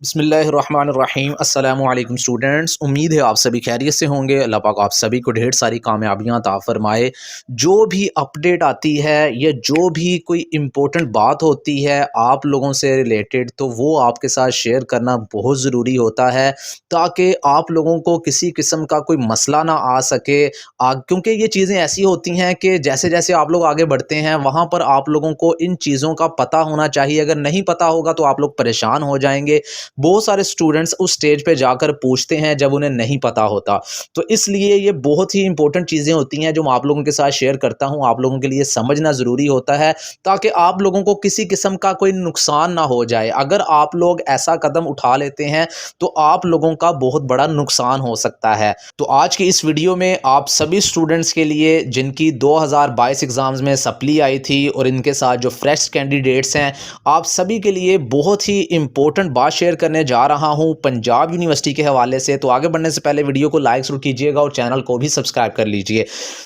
بسم اللہ الرحمن الرحیم۔ السلام علیکم اسٹوڈنٹس، امید ہے آپ سبھی خیریت سے ہوں گے۔ اللہ پاک آپ سبھی کو ڈھیر ساری کامیابیاں عطا فرمائے۔ جو بھی اپڈیٹ آتی ہے یا جو بھی کوئی امپورٹنٹ بات ہوتی ہے آپ لوگوں سے ریلیٹڈ، تو وہ آپ کے ساتھ شیئر کرنا بہت ضروری ہوتا ہے تاکہ آپ لوگوں کو کسی قسم کا کوئی مسئلہ نہ آ سکے۔ کیونکہ یہ چیزیں ایسی ہوتی ہیں کہ جیسے جیسے آپ لوگ آگے بڑھتے ہیں وہاں پر آپ لوگوں کو ان چیزوں کا پتہ ہونا چاہیے۔ اگر نہیں پتہ ہوگا تو آپ لوگ پریشان ہو جائیں گے۔ بہت سارے اسٹوڈنٹس اس سٹیج پہ جا کر پوچھتے ہیں جب انہیں نہیں پتا ہوتا، تو اس لیے یہ بہت ہی امپورٹنٹ چیزیں ہوتی ہیں جو میں آپ لوگوں کے ساتھ شیئر کرتا ہوں۔ آپ لوگوں کے لیے سمجھنا ضروری ہوتا ہے تاکہ آپ لوگوں کو کسی قسم کا کوئی نقصان نہ ہو جائے۔ اگر آپ لوگ ایسا قدم اٹھا لیتے ہیں تو آپ لوگوں کا بہت بڑا نقصان ہو سکتا ہے۔ تو آج کی اس ویڈیو میں آپ سبھی اسٹوڈنٹس کے لیے جن کی 2022 ایگزامز میں سپلی آئی تھی اور ان کے ساتھ جو فریش کینڈیڈیٹس ہیں، آپ سبھی کے لیے بہت ہی امپورٹنٹ بات شیئر کرنے جا رہا ہوں پنجاب یونیورسٹی کے حوالے سے۔ تو آگے بڑھنے سے پہلے ویڈیو کو لائک ضرور کیجئے گا اور چینل کو بھی سبسکرائب کر لیجئے۔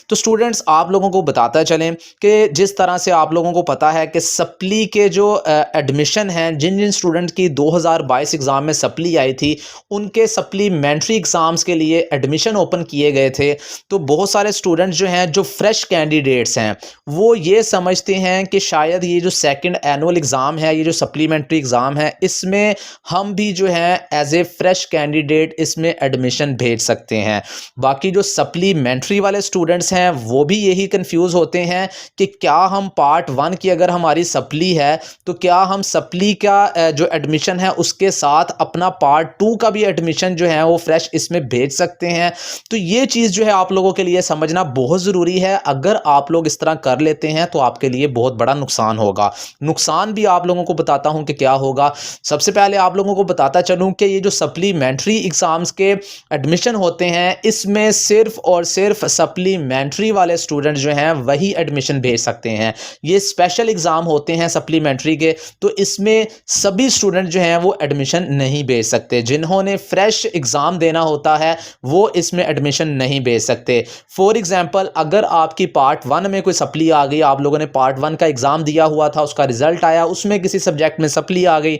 تو سٹوڈنٹس، آپ لوگوں کو بتاتا چلیں کہ جس طرح سے آپ لوگوں کو پتا ہے کہ سپلی کے جو ایڈمیشن ہیں، جن سٹوڈنٹ کی 2022 ایگزام میں سپلی آئی تھی، ان کے سپلیمنٹری ایگزامز کے لیے ایڈمیشن اوپن کیے گئے تھے۔ تو بہت سارے سٹوڈنٹس جو ہیں، جو فریش کینڈیڈیٹس ہیں، وہ یہ سمجھتے ہیں کہ شاید یہ جو سیکنڈ اینول ایگزام ہے، یہ جو سپلیمنٹری ایگزام ہے، اس میں ہم بھی جو ہے ایز اے فریش کینڈیڈیٹ اس میں ایڈمیشن بھیج سکتے ہیں۔ باقی جو سپلیمنٹری والے سٹوڈنٹس ہیں وہ بھی یہی کنفیوز ہوتے ہیں کہ کیا ہم پارٹ 1 کی اگر ہماری سپلی ہے تو کیا ہم سپلی کا جو ایڈمیشن ہے اس کے ساتھ اپنا پارٹ 2 کا بھی ایڈمیشن جو ہے وہ فریش اس میں بھیج سکتے ہیں۔ تو یہ چیز جو ہے آپ لوگوں کے لیے سمجھنا بہت ضروری ہے۔ اگر آپ لوگ اس طرح کر لیتے ہیں تو آپ کے لیے بہت بڑا نقصان ہوگا۔ نقصان بھی آپ لوگوں کو بتاتا ہوں کہ کیا ہوگا۔ سب سے پہلے آپ لوگوں کو بتاتا چلوں کہ یہ جو سپلیمنٹری ایگزامز کے ایڈمیشن ہوتے ہیں، اس میں صرف اور صرف سپلیمنٹری والے سٹوڈنٹ جو ہیں وہی ایڈمیشن بھیج سکتے ہیں۔ یہ اسپیشل ایگزام ہوتے ہیں سپلیمنٹری کے، تو اس میں سبھی سٹوڈنٹ جو ہیں وہ ایڈمیشن نہیں بھیج سکتے۔ جنہوں نے فریش ایگزام دینا ہوتا ہے وہ اس میں ایڈمیشن نہیں بھیج سکتے۔ فور ایگزامپل، اگر آپ کی پارٹ 1 میں کوئی سپلی آ گئی، آپ لوگوں نے پارٹ 1 کا ایگزام دیا ہوا تھا، اس کا رزلٹ آیا، اس میں کسی سبجیکٹ میں سپلی آ گئی،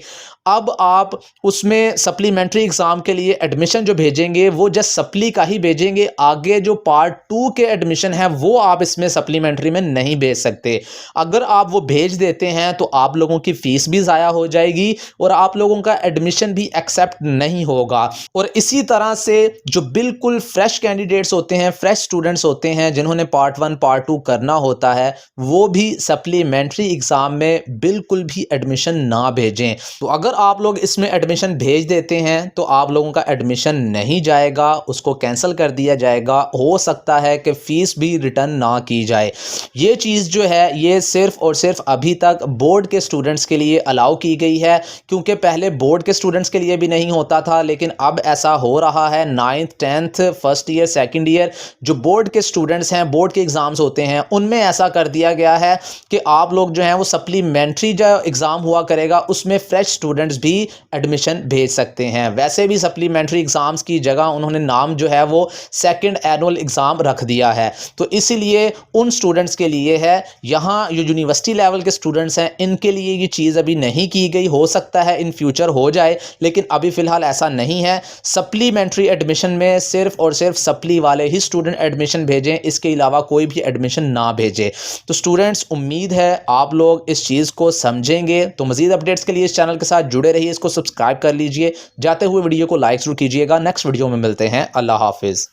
اب آپ اس میں سپلیمنٹری ایگزام کے لیے ایڈمیشن جو بھیجیں گے وہ جسٹ سپلی کا ہی بھیجیں گے۔ آگے جو پارٹ 2 کے ایڈمیشن ہے وہ آپ اس میں سپلیمنٹری میں نہیں بھیج سکتے۔ اگر آپ وہ بھیج دیتے ہیں تو آپ لوگوں کی فیس بھی ضائع ہو جائے گی اور آپ لوگوں کا ایڈمیشن بھی ایکسیپٹ نہیں ہوگا۔ اور اسی طرح سے جو بالکل فریش کینڈیڈیٹس ہوتے ہیں، فریش سٹوڈنٹس ہوتے ہیں، جنہوں نے پارٹ 1 پارٹ 2 کرنا ہوتا ہے، وہ بھی سپلیمنٹری ایگزام میں بالکل بھی ایڈمیشن نہ بھیجیں۔ تو اگر آپ لوگ اس میں ایڈمیشن بھیج دیتے ہیں تو آپ لوگوں کا ایڈمیشن نہیں جائے گا، اس کو کینسل کر دیا جائے گا۔ ہو سکتا ہے کہ فیس بھی ریٹرن نہ کی جائے۔ یہ چیز جو ہے یہ صرف اور صرف ابھی تک بورڈ کے سٹوڈنٹس کے لیے الاؤ کی گئی ہے، کیونکہ پہلے بورڈ کے سٹوڈنٹس کے لیے بھی نہیں ہوتا تھا، لیکن اب ایسا ہو رہا ہے۔ 9th 10th first year second year جو بورڈ کے سٹوڈنٹس ہیں، بورڈ کے ایگزامز ہوتے ہیں، ان میں ایسا کر دیا گیا ہے کہ آپ لوگ جو ہیں وہ سپلیمنٹری جو ایگزام ہوا کرے گا اس میں فریش سٹوڈنٹس بھی ایڈمیشن بھیج سکتے ہیں۔ ویسے بھی سپلیمنٹری ایگزامز کی جگہ انہوں نے نام جو ہے وہ سیکنڈ اینول ایگزام رکھ دیا ہے۔ تو اسی لیے ان سٹوڈنٹس کے لیے ہے، یہاں جو یونیورسٹی لیول کے سٹوڈنٹس ہیں ان کے لیے یہ چیز ابھی نہیں کی گئی، ہو سکتا ہے ان فیوچر ہو جائے، لیکن ابھی فی الحال ایسا نہیں ہے۔ سپلیمنٹری ایڈمیشن میں صرف اور صرف سپلی والے ہی سٹوڈنٹ ایڈمیشن بھیجیں، اس کے علاوہ کوئی بھی ایڈمیشن نہ بھیجے۔ تو سٹوڈنٹس، امید ہے آپ لوگ اس چیز کو سمجھیں گے۔ تو مزید اپڈیٹس کے لیے اس چینل کے ساتھ جڑے رہیے، اس کو سبسکرائب کر لیجئے۔ جاتے ہوئے ویڈیو کو لائک ضرور کیجئے گا۔ نیکسٹ ویڈیو میں ملتے ہیں۔ اللہ حافظ۔